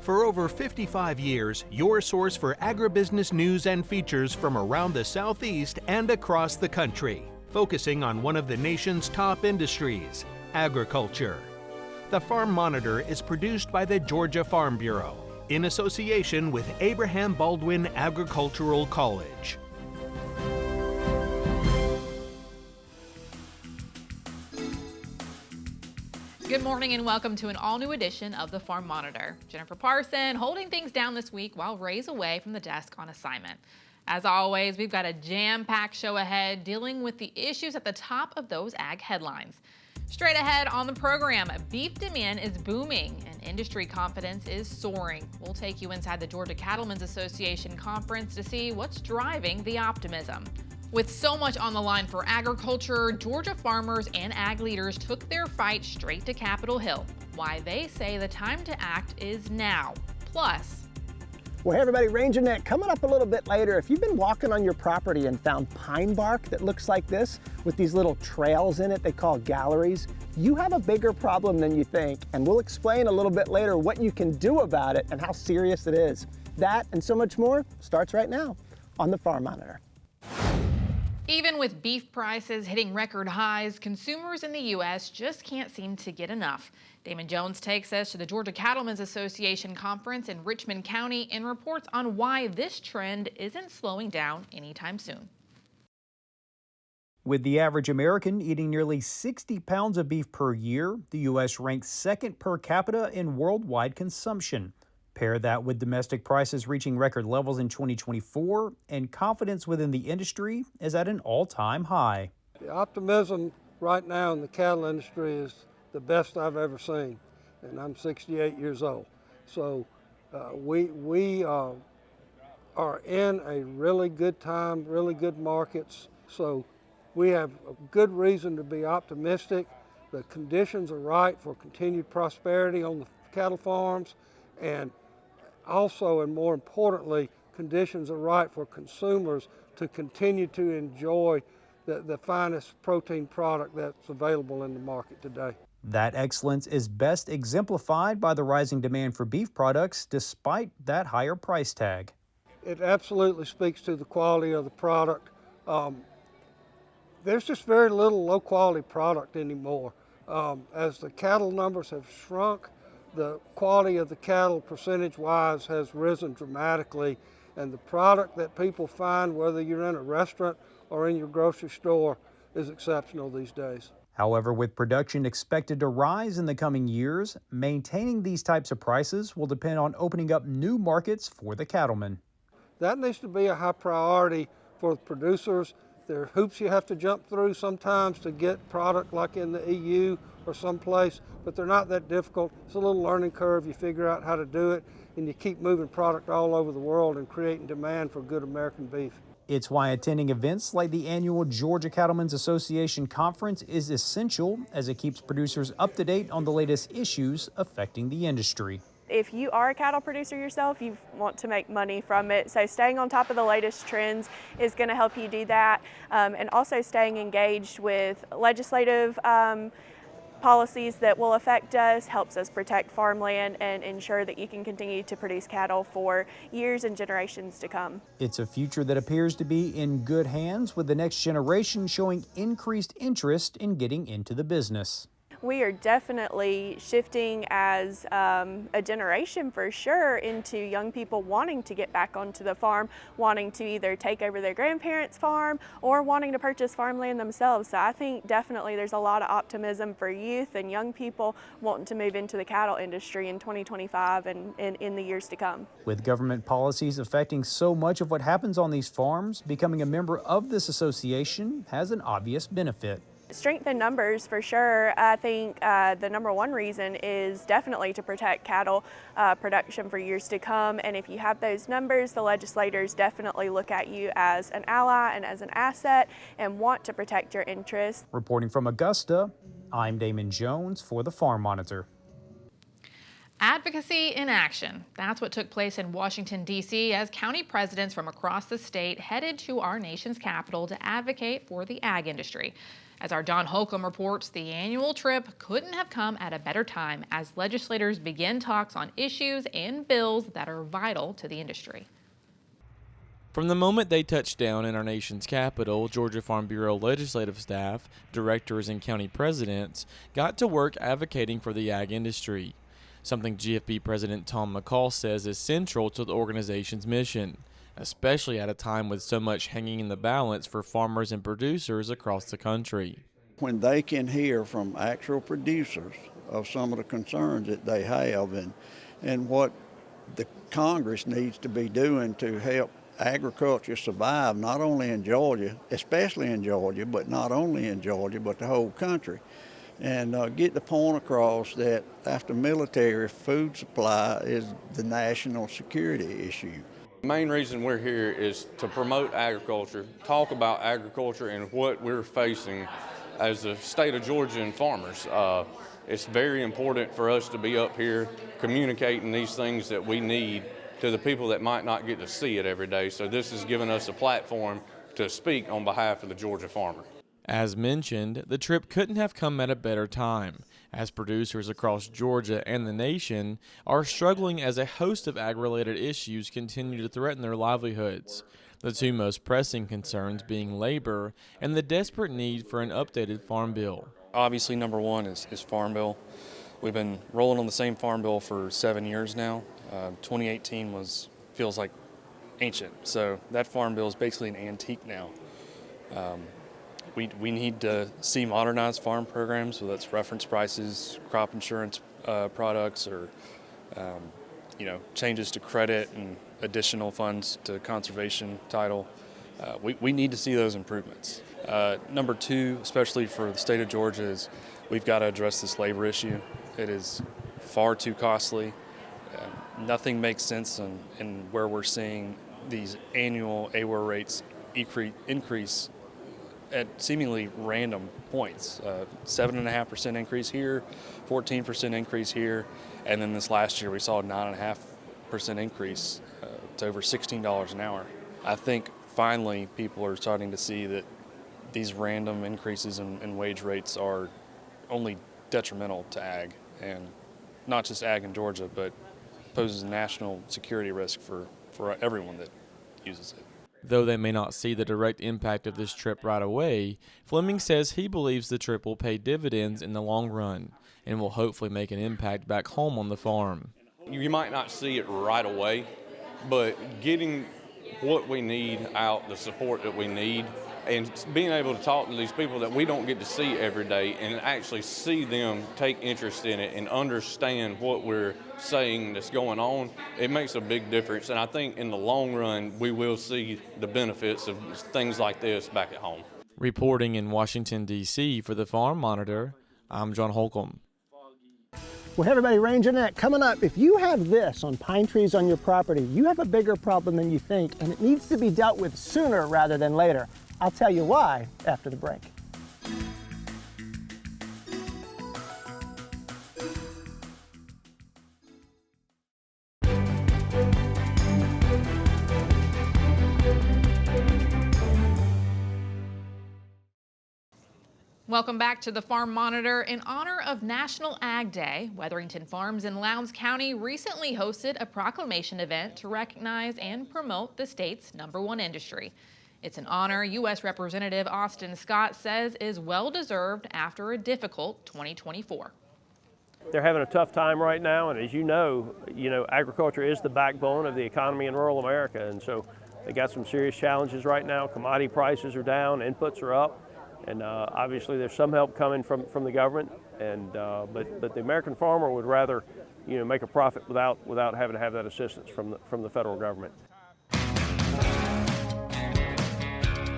For over 55 years, your source for agribusiness news and features from around the Southeast and across the country, focusing on one of the nation's top industries, agriculture. The Farm Monitor is produced by the Georgia Farm Bureau in association with Abraham Baldwin Agricultural College. Good morning and welcome to an all-new edition of the Farm Monitor. Jennifer Parson holding things down this week while Ray's away from the desk on assignment. As always, we've got a jam-packed show ahead dealing with the issues at the top of those ag headlines. Straight ahead on the program, beef demand is booming and industry confidence is soaring. We'll take you inside the Georgia Cattlemen's Association conference to see what's driving the optimism. With so much on the line for agriculture, Georgia farmers and ag leaders took their fight straight to Capitol Hill. Why they say the time to act is now. Plus, well, hey everybody, Ranger Net coming up a little bit later. If you've been walking on your property and found pine bark that looks like this with these little trails in it they call galleries, you have a bigger problem than you think, and we'll explain a little bit later what you can do about it and how serious it is. That and so much more starts right now on the Farm Monitor. even with beef prices hitting record highs, consumers in the U.S. just can't seem to get enough. Damon Jones takes us to the Georgia Cattlemen's Association conference in Richmond County and reports on why this trend isn't slowing down anytime soon. With the average American eating nearly 60 pounds of beef per year, the U.S. ranks second per capita in worldwide consumption. Pair that with domestic prices reaching record levels in 2024, and confidence within the industry is at an all-time high. The optimism right now in the cattle industry is the best I've ever seen, and I'm 68 years old. So we are in a really good time, really good markets. So we have a good reason to be optimistic. The conditions are right for continued prosperity on the cattle farms, and also, and more importantly, conditions are right for consumers to continue to enjoy the finest protein product that's available in the market today. That excellence is best exemplified by the rising demand for beef products despite that higher price tag. It absolutely speaks to the quality of the product. There's just very little low-quality product anymore. As the cattle numbers have shrunk, the quality of the cattle percentage-wise has risen dramatically, and the product that people find, whether you're in a restaurant or in your grocery store, is exceptional these days. However, with production expected to rise in the coming years, maintaining these types of prices will depend on opening up new markets for the cattlemen. That needs to be a high priority for the producers. There are hoops you have to jump through sometimes to get product like in the EU or someplace, but they're not that difficult. It's a little learning curve. You figure out how to do it, and you keep moving product all over the world and creating demand for good American beef. It's why attending events like the annual Georgia Cattlemen's Association Conference is essential, as it keeps producers up to date on the latest issues affecting the industry. If you are a cattle producer yourself, you want to make money from it. So staying on top of the latest trends is going to help you do that. And also staying engaged with legislative policies that will affect us helps us protect farmland and ensure that you can continue to produce cattle for years and generations to come. It's a future that appears to be in good hands, with the next generation showing increased interest in getting into the business. We are definitely shifting as a generation for sure into young people wanting to get back onto the farm, wanting to either take over their grandparents' farm or wanting to purchase farmland themselves. So I think definitely there's a lot of optimism for youth and young people wanting to move into the cattle industry in 2025 and in the years to come. With government policies affecting so much of what happens on these farms, becoming a member of this association has an obvious benefit. Strength in numbers for sure. I think the number one reason is definitely to protect cattle production for years to come. And if you have those numbers, the legislators definitely look at you as an ally and as an asset and want to protect your interests. Reporting from Augusta, I'm Damon Jones for the Farm Monitor. Advocacy in action. That's what took place in Washington, D.C. as county presidents from across the state headed to our nation's capital to advocate for the ag industry. As our John Holcomb reports, the annual trip couldn't have come at a better time as legislators begin talks on issues and bills that are vital to the industry. From the moment they touched down in our nation's capital, Georgia Farm Bureau legislative staff, directors, and county presidents got to work advocating for the ag industry, something GFB President Tom McCall says is central to the organization's mission, especially at a time with so much hanging in the balance for farmers and producers across the country. When they can hear from actual producers of some of the concerns that they have and what the Congress needs to be doing to help agriculture survive, not only in Georgia, especially in Georgia, but not only in Georgia, but the whole country. And get the point across that after military, food supply is the national security issue. The main reason we're here is to promote agriculture, talk about agriculture and what we're facing as the state of Georgia and farmers. It's very important for us to be up here communicating these things that we need to the people that might not get to see it every day. So this has given us a platform to speak on behalf of the Georgia farmer. As mentioned, the trip couldn't have come at a better time, as producers across Georgia and the nation are struggling as a host of ag-related issues continue to threaten their livelihoods, the two most pressing concerns being labor and the desperate need for an updated farm bill. Obviously, number one is Farm Bill. We've been rolling on the same Farm Bill for 7 years now. 2018 feels like ancient, so that Farm Bill is basically an antique now. We need to see modernized farm programs, whether that's reference prices, crop insurance products, or changes to credit and additional funds to conservation title. We need to see those improvements. Number two, especially for the state of Georgia, is we've got to address this labor issue. It is far too costly. Nothing makes sense in where we're seeing these annual AWAR rates increase at seemingly random points. 7.5% increase here, 14% increase here, and then this last year we saw a 9.5% increase to over $16 an hour. I think finally people are starting to see that these random increases in wage rates are only detrimental to ag, and not just ag in Georgia, but poses a national security risk for everyone that uses it. Though they may not see the direct impact of this trip right away, Fleming says he believes the trip will pay dividends in the long run and will hopefully make an impact back home on the farm. You might not see it right away, but getting what we need out, the support that we need, and being able to talk to these people that we don't get to see every day and actually see them take interest in it and understand what we're saying that's going on, it makes a big difference. And I think in the long run, we will see the benefits of things like this back at home. Reporting in Washington, D.C. for the Farm Monitor, I'm John Holcomb. Well, hey everybody, Range Internet coming up. If you have this on pine trees on your property, you have a bigger problem than you think, and it needs to be dealt with sooner rather than later. I'll tell you why after the break. Welcome back to the Farm Monitor. In honor of National Ag Day, Wetherington Farms in Lowndes County recently hosted a proclamation event to recognize and promote the state's #1 industry. It's an honor U.S. Representative Austin Scott says is well-deserved after a difficult 2024. They're having a tough time right now, and as you know, agriculture is the backbone of the economy in rural America, and so they got some serious challenges right now. Commodity prices are down, inputs are up. And obviously, there's some help coming from the government, and but the American farmer would rather, make a profit without having to have that assistance from the federal government.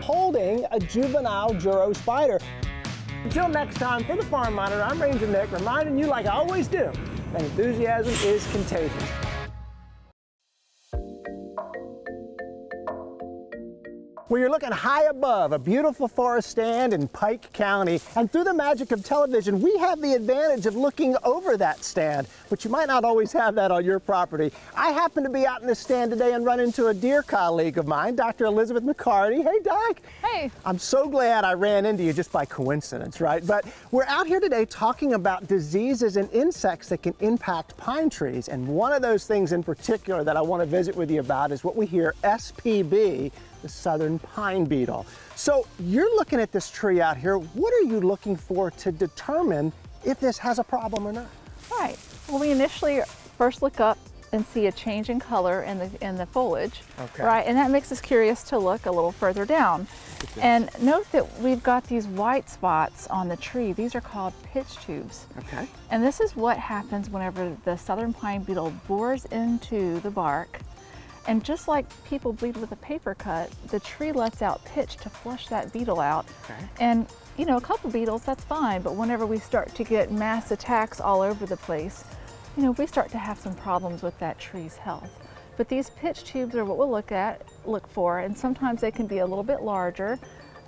Holding a juvenile Juro spider. Until next time, for the Farm Monitor, I'm Ranger Nick, reminding you, like I always do, that enthusiasm is contagious. Well, you're looking high above a beautiful forest stand in Pike County, and through the magic of television, we have the advantage of looking over that stand, but you might not always have that on your property. I happen to be out in this stand today and run into a dear colleague of mine, Dr. Elizabeth McCarty. Hey, Doc. Hey. I'm so glad I ran into you just by coincidence, right? But we're out here today talking about diseases and insects that can impact pine trees, and one of those things in particular that I want to visit with you about is what we hear SPB, the Southern Pine Beetle. So you're looking at this tree out here. What are you looking for to determine if this has a problem or not? Right. Well, we initially first look up and see a change in color in the foliage, okay, right? And that makes us curious to look a little further down. And note that we've got these white spots on the tree. These are called pitch tubes. Okay. And this is what happens whenever the Southern Pine Beetle bores into the bark. And just like people bleed with a paper cut, the tree lets out pitch to flush that beetle out. Okay. And you know, a couple beetles, that's fine, but whenever we start to get mass attacks all over the place, you know, we start to have some problems with that tree's health. But these pitch tubes are what we'll look for, and sometimes they can be a little bit larger.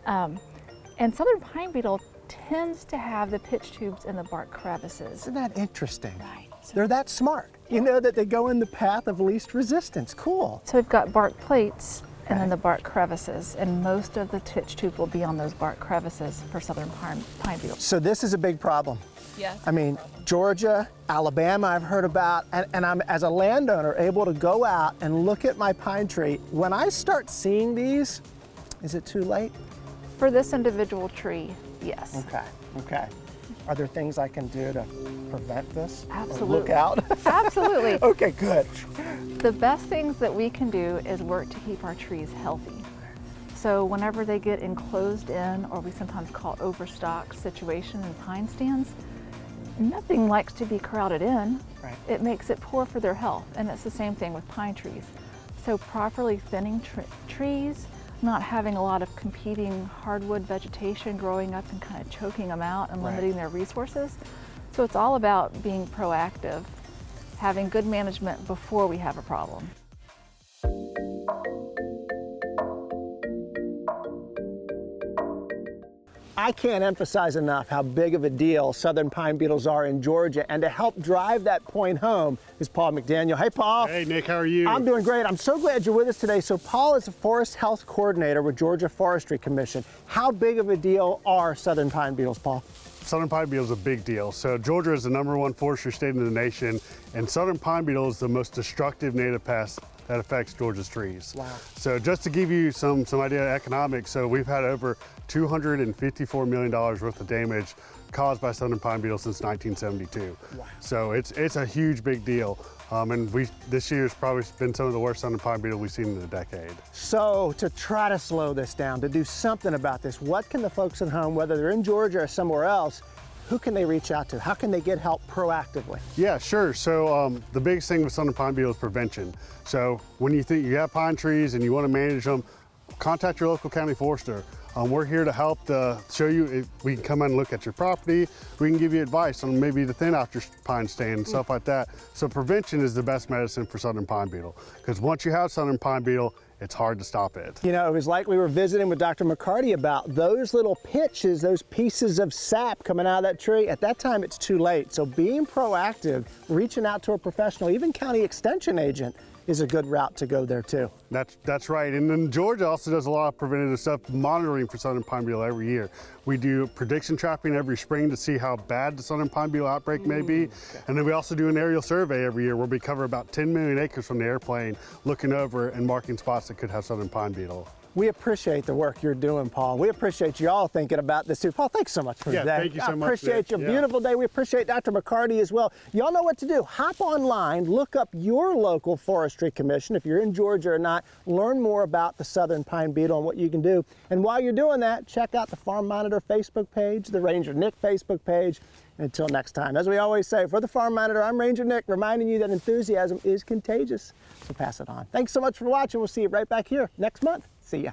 And Southern Pine Beetle tends to have the pitch tubes in the bark crevices. Isn't that interesting? Right. They're that smart. You know that they go in the path of least resistance. Cool. So we've got bark plates and then the bark crevices, and most of the pitch tube will be on those bark crevices for Southern Pine Beetle. So this is a big problem. Yes. I mean, Georgia, Alabama, I've heard about, and I'm, as a landowner, able to go out and look at my pine tree. When I start seeing these, is it too late? For this individual tree, yes. Okay, okay. Are there things I can do to prevent this? Absolutely. Or look out? Absolutely. Okay, good. The best things that we can do is work to keep our trees healthy. So whenever they get enclosed in, or we sometimes call overstock situation in pine stands, nothing likes to be crowded in. Right. It makes it poor for their health, and it's the same thing with pine trees. So properly thinning trees, not having a lot of competing hardwood vegetation growing up and kind of choking them out and limiting their resources. So it's all about being proactive, having good management before we have a problem. I can't emphasize enough how big of a deal Southern Pine Beetles are in Georgia, and to help drive that point home is Paul McDaniel. Hey, Paul. Hey, Nick, how are you? I'm doing great. I'm so glad you're with us today. So Paul is a forest health coordinator with Georgia Forestry Commission. How big of a deal are Southern Pine Beetles, Paul? Southern Pine Beetle is a big deal. So Georgia is the #1 forestry state in the nation, and Southern Pine Beetle is the most destructive native pest that affects Georgia's trees. Wow. So just to give you some idea of economics, so we've had over $254 million worth of damage caused by Southern Pine Beetle since 1972. Wow. So it's a huge big deal. And this year's probably been some of the worst Southern Pine Beetle we've seen in a decade. So to try to slow this down, to do something about this, what can the folks at home, whether they're in Georgia or somewhere else, who can they reach out to? How can they get help proactively? Yeah, sure. So the biggest thing with Southern Pine Beetle is prevention. So when you think you have pine trees and you want to manage them, contact your local county forester. We're here to help to show you, if we can come in and look at your property. We can give you advice on maybe to thin out your pine stand and stuff like that. So prevention is the best medicine for Southern Pine Beetle, because once you have Southern Pine Beetle, it's hard to stop it. You know, it was like we were visiting with Dr. McCarty about those little pitches, those pieces of sap coming out of that tree. At that time, it's too late. So being proactive, reaching out to a professional, even county extension agent, is a good route to go there too. That's right. And then Georgia also does a lot of preventative stuff, monitoring for Southern Pine Beetle every year. We do prediction trapping every spring to see how bad the Southern Pine Beetle outbreak may be. Okay. And then we also do an aerial survey every year where we cover about 10 million acres from the airplane, looking over and marking spots that could have Southern Pine Beetle. We appreciate the work you're doing, Paul. We appreciate you all thinking about this too. Paul, thanks so much for today. Thank you so much. I appreciate your beautiful day. We appreciate Dr. McCarty as well. Y'all know what to do. Hop online, look up your local forestry commission. If you're in Georgia or not, learn more about the Southern Pine Beetle and what you can do. And while you're doing that, check out the Farm Monitor Facebook page, the Ranger Nick Facebook page. And until next time, as we always say, for the Farm Monitor, I'm Ranger Nick, reminding you that enthusiasm is contagious. So pass it on. Thanks so much for watching. We'll see you right back here next month. See ya.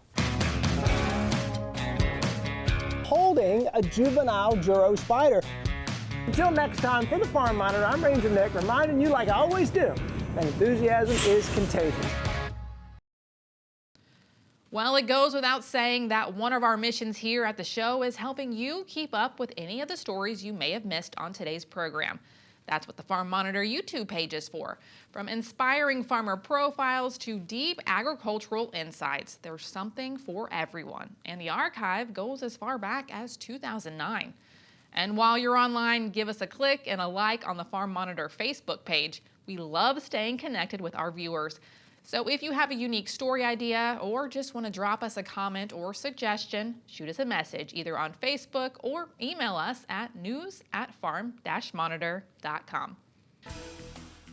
Holding a juvenile Juro spider. Until next time, for the Farm Monitor, I'm Ranger Nick, reminding you, like I always do, that enthusiasm is contagious. Well, it goes without saying that one of our missions here at the show is helping you keep up with any of the stories you may have missed on today's program. That's what the Farm Monitor YouTube page is for. From inspiring farmer profiles to deep agricultural insights, there's something for everyone. And the archive goes as far back as 2009. And while you're online, give us a click and a like on the Farm Monitor Facebook page. We love staying connected with our viewers. So if you have a unique story idea or just want to drop us a comment or suggestion, shoot us a message either on Facebook or email us at news@farm-monitor.com.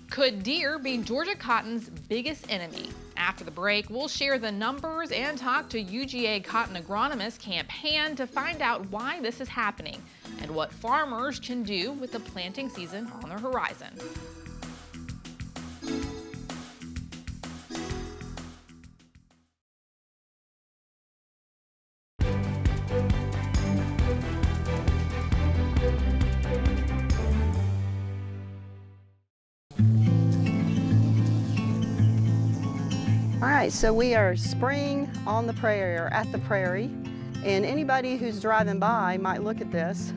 Could deer be Georgia cotton's biggest enemy? After the break, we'll share the numbers and talk to UGA cotton agronomist Camp Hand to find out why this is happening and what farmers can do with the planting season on the horizon. All right, so we are spring on the prairie or at the prairie, and anybody who's driving by might look at this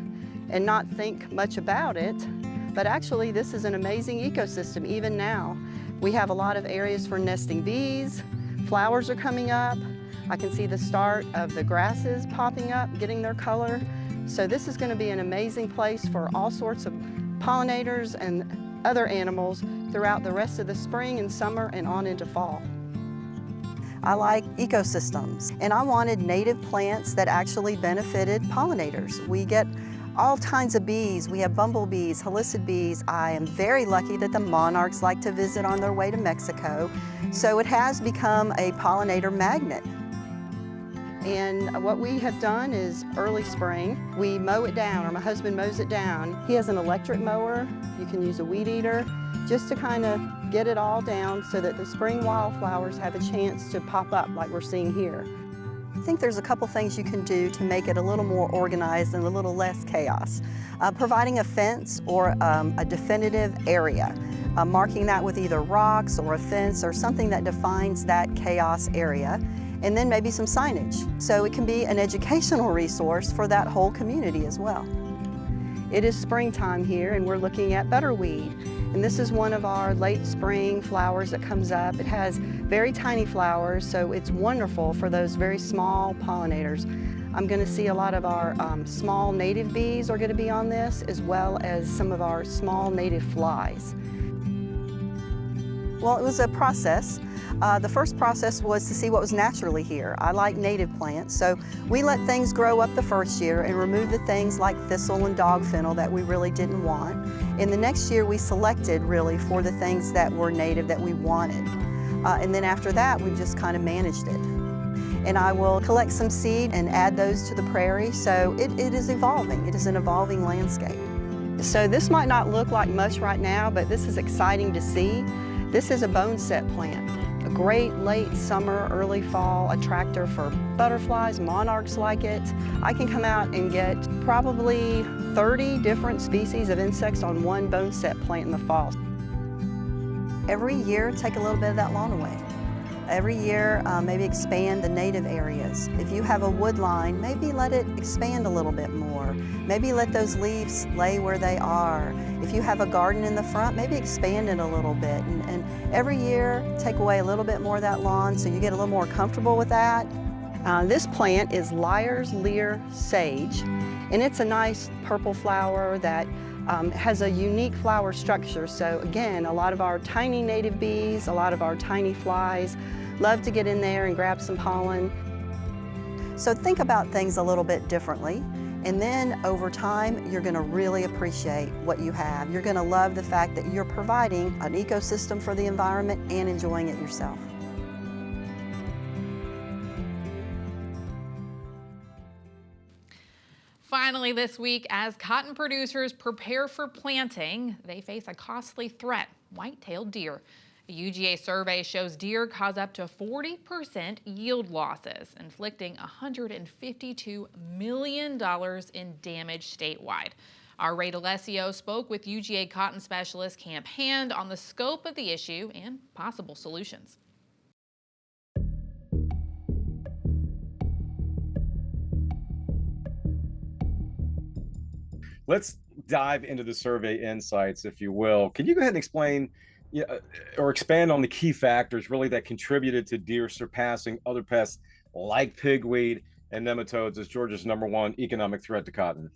and not think much about it, but actually this is an amazing ecosystem even now. We have a lot of areas for nesting bees, flowers are coming up, I can see the start of the grasses popping up, getting their color. So this is going to be an amazing place for all sorts of pollinators and other animals throughout the rest of the spring and summer and on into fall. I like ecosystems, and I wanted native plants that actually benefited pollinators. We get all kinds of bees. We have bumblebees, halicid bees. I am very lucky that the monarchs like to visit on their way to Mexico, so it has become a pollinator magnet. And what we have done is early spring, we mow it down, or my husband mows it down. He has an electric mower. You can use a weed eater just to kind of get it all down so that the spring wildflowers have a chance to pop up like we're seeing here. I think there's a couple things you can do to make it a little more organized and a little less chaos. Providing a fence or a definitive area, marking that with either rocks or a fence or something that defines that chaos area, and then maybe some signage. So it can be an educational resource for that whole community as well. It is springtime here and we're looking at butterweed. And this is one of our late spring flowers that comes up. It has very tiny flowers, so it's wonderful for those very small pollinators. I'm going to see a lot of our small native bees are going to be on this, as well as some of our small native flies. Well, it was a process. The first process was to see what was naturally here. I like native plants, so we let things grow up the first year and remove the things like thistle and dog fennel that we really didn't want. In the next year, we selected really for the things that were native that we wanted. And then after that, we've just kind of managed it. And I will collect some seed and add those to the prairie, so it is evolving. It is an evolving landscape. So this might not look like much right now, but this is exciting to see. This is a boneset plant. A great late summer, early fall attractor for butterflies, monarchs like it. I can come out and get probably 30 different species of insects on one boneset plant in the fall. Every year, take a little bit of that lawn away. Every year, maybe expand the native areas. If you have a wood line, maybe let it expand a little bit more. Maybe let those leaves lay where they are. If you have a garden in the front, maybe expand it a little bit. And every year, take away a little bit more of that lawn so you get a little more comfortable with that. This plant is Liar's Lear Sage, and it's a nice purple flower that has a unique flower structure. So again, a lot of our tiny native bees, a lot of our tiny flies love to get in there and grab some pollen. So think about things a little bit differently. And then over time, you're going to really appreciate what you have. You're going to love the fact that you're providing an ecosystem for the environment and enjoying it yourself. Finally this week, as cotton producers prepare for planting, they face a costly threat: white-tailed deer. A UGA survey shows deer cause up to 40% yield losses, inflicting $152 million in damage statewide. Our Ray DeLessio spoke with UGA cotton specialist Camp Hand on the scope of the issue and possible solutions. let's dive into the survey insights, if you will. Can you go ahead and explain or expand on the key factors really that contributed to deer surpassing other pests like pigweed and nematodes as Georgia's #1 economic threat to cotton?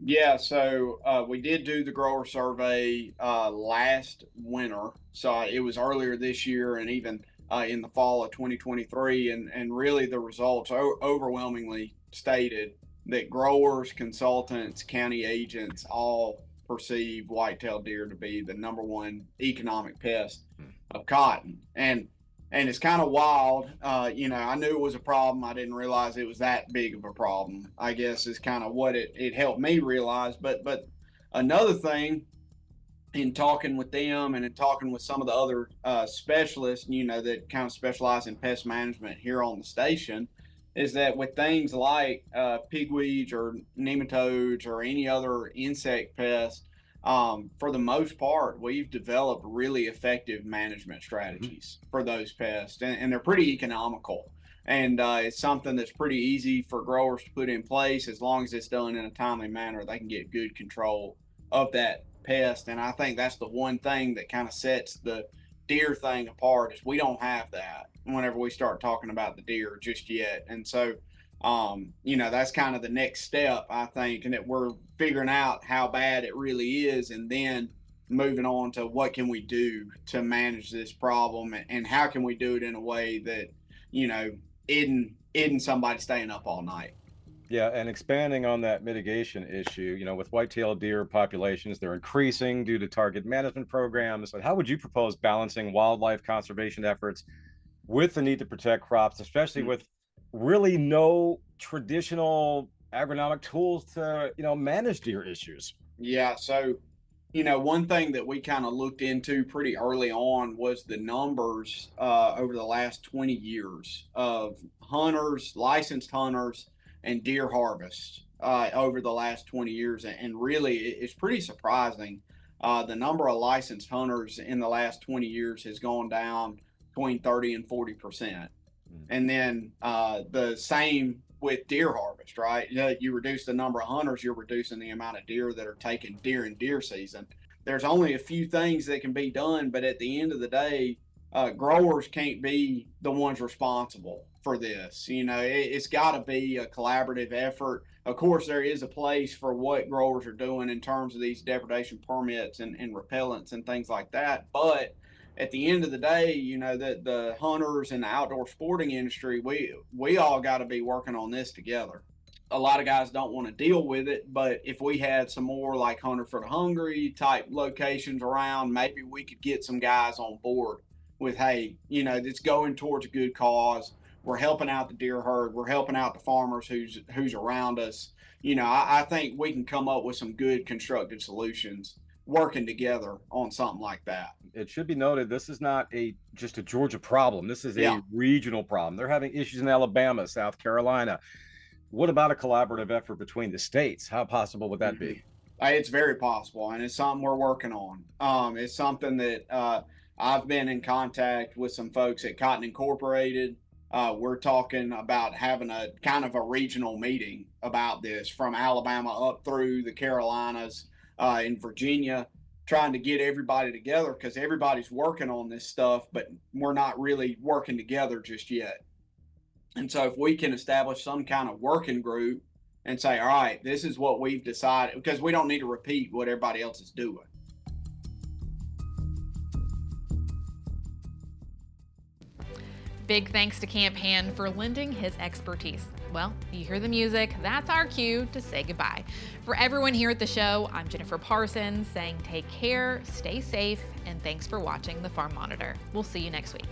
Yeah, so we did do the grower survey last winter. So it was earlier this year and even in the fall of 2023. And really the results overwhelmingly stated that growers, consultants, county agents all perceive white-tailed deer to be the #1 economic pest of cotton. And it's kind of wild. I knew it was a problem. I didn't realize it was that big of a problem, I guess, is kind of what it helped me realize. But another thing, in talking with them and in talking with some of the other specialists, that kind of specialize in pest management here on the station, is that with things like pigweeds or nematodes or any other insect pest, for the most part, we've developed really effective management strategies for those pests, and they're pretty economical. And it's something that's pretty easy for growers to put in place. As long as it's done in a timely manner, they can get good control of that pest. And I think that's the one thing that kind of sets the deer thing apart, is we don't have that whenever we start talking about the deer just yet. And so that's kind of the next step, I think, and that we're figuring out how bad it really is, and then moving on to what can we do to manage this problem, and how can we do it in a way that isn't somebody staying up all night. Yeah, and expanding on that mitigation issue, with white-tailed deer populations, they're increasing due to target management programs. So how would you propose balancing wildlife conservation efforts with the need to protect crops, especially with really no traditional agronomic tools to, manage deer issues? Yeah, so, one thing that we kind of looked into pretty early on was the numbers over the last 20 years of hunters, licensed hunters, and deer harvest over the last 20 years. And really, it's pretty surprising. The number of licensed hunters in the last 20 years has gone down between 30 and 40%. And then the same with deer harvest, right? You reduce the number of hunters, you're reducing the amount of deer that are taking deer in deer season. There's only a few things that can be done, but at the end of the day, growers can't be the ones responsible for this. It's got to be a collaborative effort. Of course, there is a place for what growers are doing in terms of these depredation permits and repellents and things like that. But at the end of the day, the hunters and the outdoor sporting industry, we all got to be working on this together. A lot of guys don't want to deal with it, but if we had some more like Hunter for the Hungry type locations around, maybe we could get some guys on board with, hey, it's going towards a good cause. We're helping out the deer herd. We're helping out the farmers who's around us. I think we can come up with some good constructive solutions working together on something like that. It should be noted, this is not just a Georgia problem. This is a regional problem. They're having issues in Alabama, South Carolina. What about a collaborative effort between the states? How possible would that be? It's very possible, and it's something we're working on. It's something that I've been in contact with some folks at Cotton Incorporated. We're talking about having a kind of a regional meeting about this, from Alabama up through the Carolinas, in Virginia, trying to get everybody together, because everybody's working on this stuff, but we're not really working together just yet. And so if we can establish some kind of working group and say, all right, this is what we've decided, because we don't need to repeat what everybody else is doing. Big thanks to Camp Hand for lending his expertise. Well, you hear the music, that's our cue to say goodbye. For everyone here at the show, I'm Jennifer Parsons saying take care, stay safe, and thanks for watching the Farm Monitor. We'll see you next week.